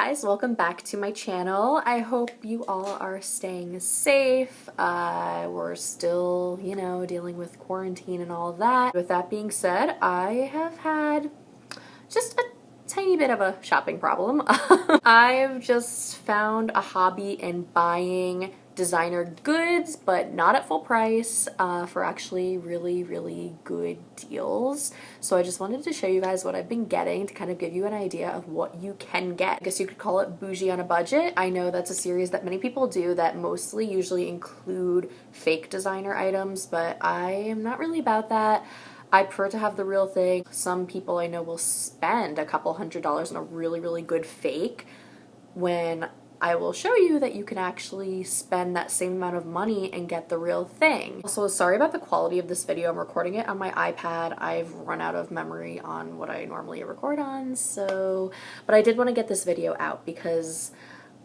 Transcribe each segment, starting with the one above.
guys, welcome back to my channel. I hope you all are staying safe. We're still, dealing with quarantine and all of that. With that being said, I have had just a tiny bit of a shopping problem. I've just found a hobby in buying designer goods, but not at full price, for actually really good deals. So I just wanted to show you guys what I've been getting to kind of give you an idea of what you can get. I guess you could call it bougie on a budget. I know that's a series that many people do that mostly usually include fake designer items, but I am not really about that. I prefer to have the real thing. Some people I know will spend a couple $100s on a really good fake, when I will show you that you can actually spend that same amount of money and get the real thing. Also, sorry about the quality of this video. I'm recording it on my iPad. I've run out of memory on what I normally record on, but I did want to get this video out because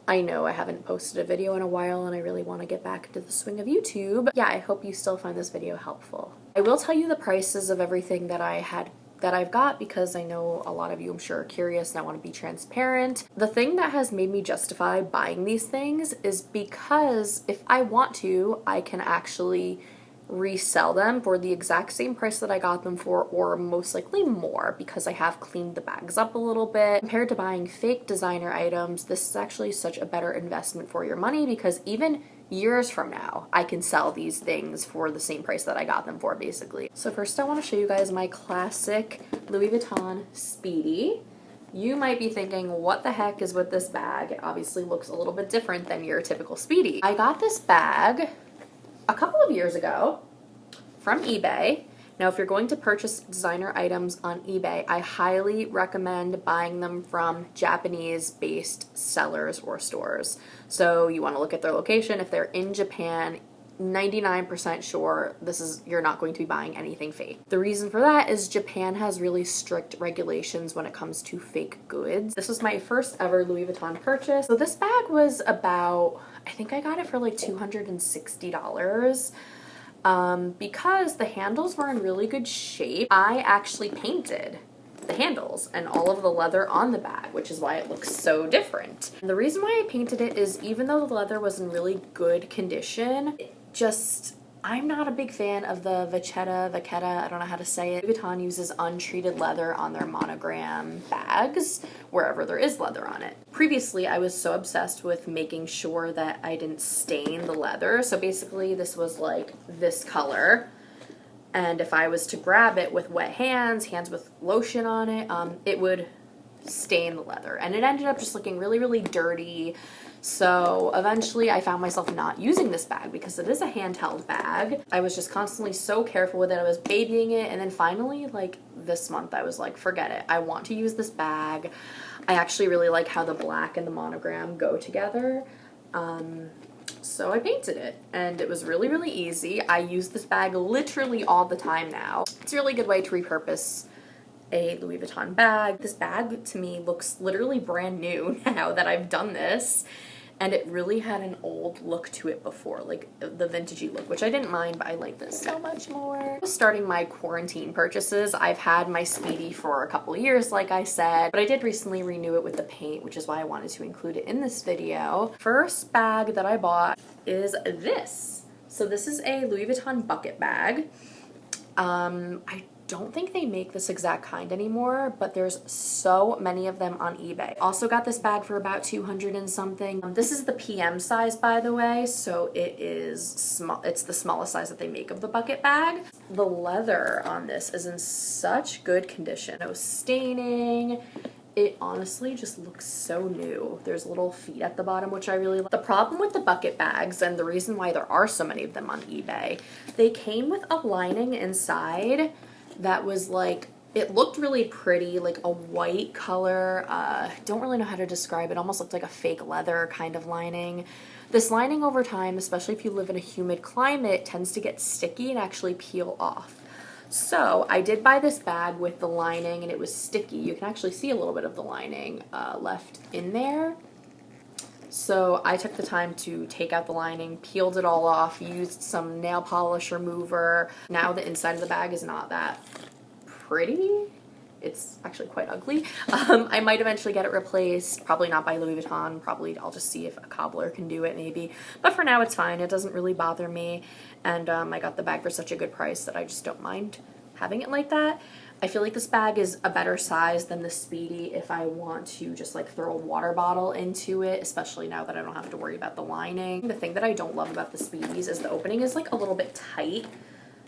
I know I haven't posted a video in a while and I really want to get back into the swing of YouTube. Yeah, I hope you still find this video helpful. I will tell you the prices of everything that I've got because I know a lot of you, I'm sure, are curious and I want to be transparent. The thing that has made me justify buying these things is because if I want to, I can actually resell them for the exact same price that I got them for, or most likely more, because I have cleaned the bags up a little bit. Compared to buying fake designer items, this is actually such a better investment for your money because even years from now, I can sell these things for the same price that I got them for, basically. So first I want to show you guys my classic Louis Vuitton Speedy. You might be thinking, what the heck is with this bag? It obviously looks a little bit different than your typical Speedy. I got this bag a couple of years ago from eBay. Now, if you're going to purchase designer items on eBay, I highly recommend buying them from Japanese-based sellers or stores. So you want to look at their location. If they're in Japan, 99% sure you're not going to be buying anything fake. The reason for that is Japan has really strict regulations when it comes to fake goods. This was my first ever Louis Vuitton purchase. So this bag was about, I think I got it for like $260. Because the handles were in really good shape, I actually painted the handles and all of the leather on the bag, which is why it looks so different. And the reason why I painted it is even though the leather was in really good condition, I'm not a big fan of the Vachetta, I don't know how to say it. Louis Vuitton uses untreated leather on their monogram bags, wherever there is leather on it. Previously, I was so obsessed with making sure that I didn't stain the leather. So basically, this was like this color. And if I was to grab it with wet hands with lotion on it, it would stain the leather. And it ended up just looking really dirty. So eventually I found myself not using this bag because it is a handheld bag. I was just constantly so careful with it. I was babying it. And then finally, like this month, I was like, forget it. I want to use this bag. I actually really like how the black and the monogram go together. So I painted it and it was really easy. I use this bag literally all the time now. It's a really good way to repurpose a Louis Vuitton bag. This bag to me looks literally brand new now that I've done this, and it really had an old look to it before, like the vintagey look, which I didn't mind, but I like this so much more. Starting my quarantine purchases, I've had my Speedy for a couple years, like I said, but I did recently renew it with the paint, which is why I wanted to include it in this video. First bag that I bought is this. So this is a Louis Vuitton bucket bag. I don't think they make this exact kind anymore, but there's so many of them on eBay. Also got this bag for about 200 and something. This is the PM size, by the way, so it is small. It's the smallest size that they make of the bucket bag. The leather on this is in such good condition. No staining. It honestly just looks so new. There's little feet at the bottom, which I really like. The problem with the bucket bags, and the reason why there are so many of them on eBay, they came with a lining inside that was like, it looked really pretty, like a white color. Don't really know how to describe it. Almost looked like a fake leather kind of lining. This lining over time, especially if you live in a humid climate, tends to get sticky and actually peel off. So I did buy this bag with the lining and it was sticky. You can actually see a little bit of the lining left in there. So I took the time to take out the lining, peeled it all off, used some nail polish remover. Now the inside of the bag is not that pretty. it's actually quite ugly. I might eventually get it replaced, probably not by Louis Vuitton, probably I'll just see if a cobbler can do it maybe, but for now it's fine, it doesn't really bother me, and I got the bag for such a good price that I just don't mind having it like that. I feel like this bag is a better size than the Speedy if I want to just like throw a water bottle into it, especially now that I don't have to worry about the lining. The thing that I don't love about the Speedies is the opening is like a little bit tight.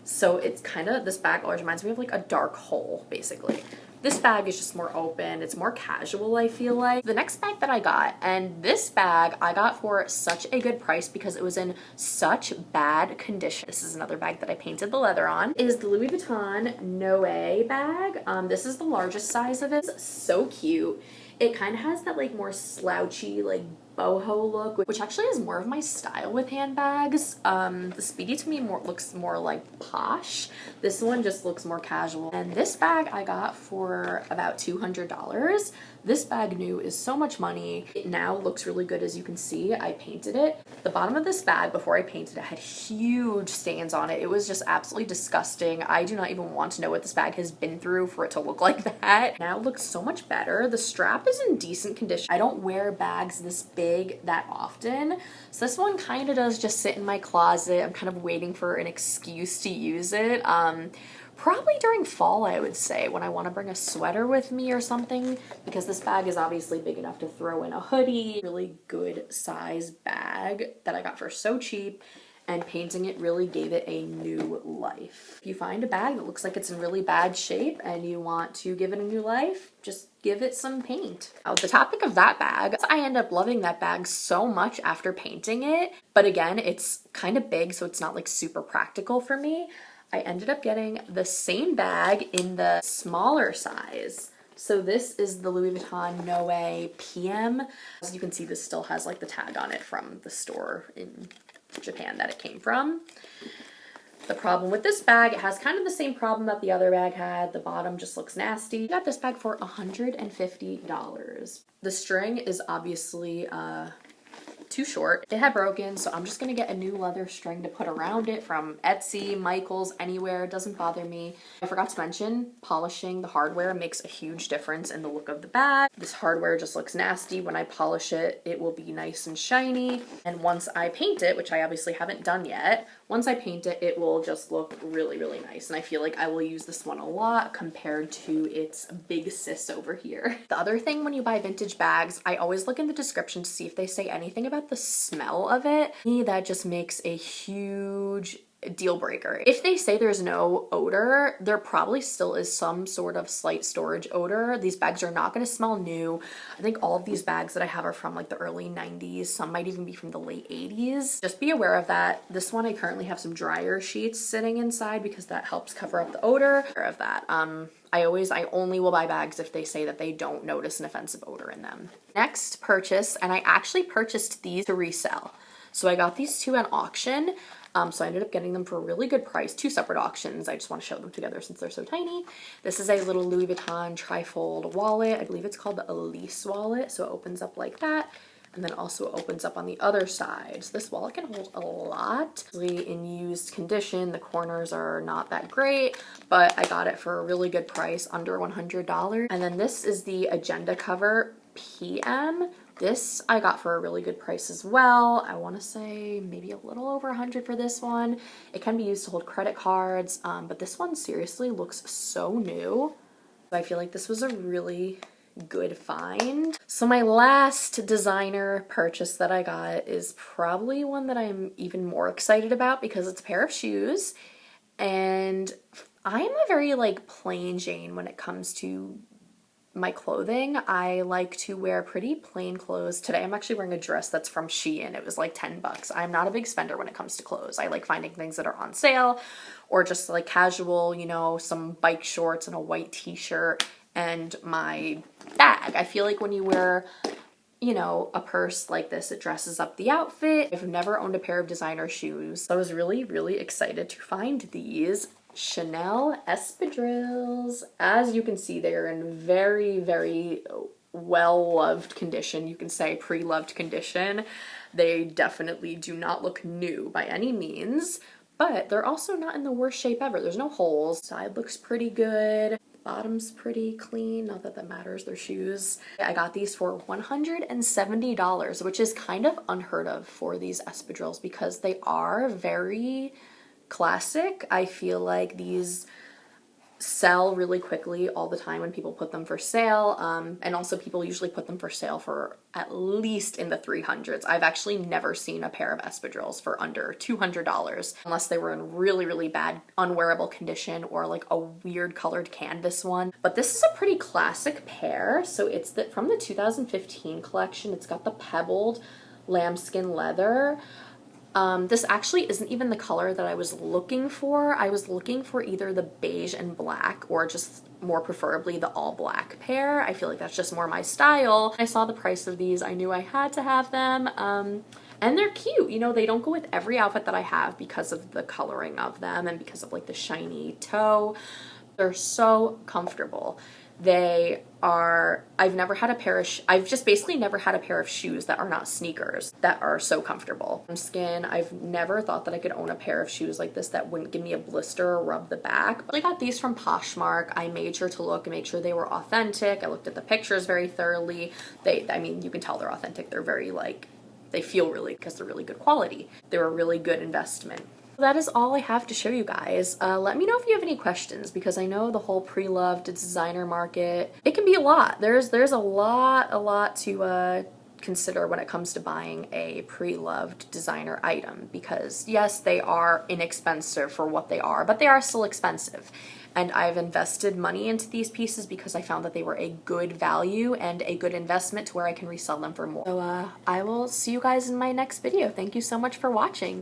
So it's kind of, this bag always reminds me of like a dark hole, basically. This bag is just more open. It's more casual, I feel like. The next bag that I got, and this bag I got for such a good price because it was in such bad condition. This is another bag that I painted the leather on, is the Louis Vuitton Noe bag. This is the largest size of it. It's so cute. It kind of has that like more slouchy, like boho look, which actually is more of my style with handbags. The Speedy to me looks more like posh. This one just looks more casual. And this bag I got for about $200. This bag new is so much money. It now looks really good, as you can see. I painted it. The bottom of this bag before I painted it had huge stains on it. It was just absolutely disgusting. I do not even want to know what this bag has been through for it to look like that. Now it looks so much better. The strap is in decent condition. I don't wear bags this big that often, so this one kind of does just sit in my closet. I'm kind of waiting for an excuse to use it. Probably during fall, I would say, when I want to bring a sweater with me or something, because this bag is obviously big enough to throw in a hoodie. Really good size bag that I got for so cheap, and painting it really gave it a new life. If you find a bag that looks like it's in really bad shape and you want to give it a new life, just give it some paint. Now, the topic of that bag, I end up loving that bag so much after painting it, but again, it's kind of big, so it's not like super practical for me. I ended up getting the same bag in the smaller size. So this is the Louis Vuitton Noe PM. As you can see, this still has like the tag on it from the store in Japan that it came from. The problem with this bag, it has kind of the same problem that the other bag had. The bottom just looks nasty. I got this bag for $150. The string is obviously too short. It had broken, so I'm just gonna get a new leather string to put around it from Etsy, Michaels, anywhere. It doesn't bother me. I forgot to mention, polishing the hardware makes a huge difference in the look of the bag. This hardware just looks nasty. When I polish it, it will be nice and shiny. And once I paint it, which I obviously haven't done yet, once I paint it, it will just look really, really nice. And I feel like I will use this one a lot compared to its big sis over here. The other thing when you buy vintage bags, I always look in the description to see if they say anything about the smell of it. To me, that just makes a huge deal breaker. If they say there's no odor, there probably still is some sort of slight storage odor. These bags are not going to smell new. I think all of these bags that I have are from like the early 90s. Some might even be from the late 80s. Just be aware of that. This one I currently have some dryer sheets sitting inside because that helps cover up the odor. Aware of that. I only will buy bags if they say that they don't notice an offensive odor in them. Next purchase, and I actually purchased these to resell. So I got these two at auction. So I ended up getting them for a really good price, two separate auctions. I just want to show them together since they're so tiny. This is a little Louis Vuitton trifold wallet. I believe it's called the Elise wallet. So it opens up like that. And then also opens up on the other side. So this wallet can hold a lot. Really in used condition. The corners are not that great, but I got it for a really good price, under $100. And then this is the agenda cover PM. This I got for a really good price as well. I want to say maybe a little over 100 for this one. It can be used to hold credit cards, but this one seriously looks so new. I feel like this was a really good find. So my last designer purchase that I got is probably one that I'm even more excited about because it's a pair of shoes, and I'm a very like plain Jane when it comes to my clothing. I like to wear pretty plain clothes. Today I'm actually wearing a dress that's from Shein. It was like 10 bucks. I'm not a big spender when it comes to clothes. I like finding things that are on sale or just like casual, you know, some bike shorts and a white t-shirt and my bag. I feel like when you wear, you know, a purse like this, it dresses up the outfit. I've never owned a pair of designer shoes, so I was really, really excited to find these Chanel espadrilles. As you can see, they're in very, very well-loved condition. You can say pre-loved condition. They definitely do not look new by any means, but they're also not in the worst shape ever. There's no holes. Side looks pretty good. Bottom's pretty clean, not that that matters, they're shoes. I got these for $170, which is kind of unheard of for these espadrilles because they are very classic. I feel like these sell really quickly all the time when people put them for sale, and also people usually put them for sale for at least in the 300s. I've actually never seen a pair of espadrilles for under $200 unless they were in really, really bad unwearable condition or like a weird colored canvas one. But this is a pretty classic pair. So it's from the 2015 collection. It's got the pebbled lambskin leather. This actually isn't even the color that I was looking for. I was looking for either the beige and black or just more preferably the all black pair. I feel like that's just more my style. I saw the price of these. I knew I had to have them. And they're cute. You know, they don't go with every outfit that I have because of the coloring of them and because of like the shiny toe. They're so comfortable. I've never had a pair of, I've just basically never had a pair of shoes that are not sneakers that are so comfortable. Skin, I've never thought that I could own a pair of shoes like this that wouldn't give me a blister or rub the back. I got these from Poshmark. I made sure to look and make sure they were authentic. I looked at the pictures very thoroughly. I mean, you can tell they're authentic. They're very like, they feel really, because they're really good quality. They're a really good investment. That is all I have to show you guys. Let me know if you have any questions because I know the whole pre-loved designer market, it can be a lot. There's a lot to consider when it comes to buying a pre-loved designer item because yes, they are inexpensive for what they are, but they are still expensive. And I've invested money into these pieces because I found that they were a good value and a good investment to where I can resell them for more. So I will see you guys in my next video. Thank you so much for watching.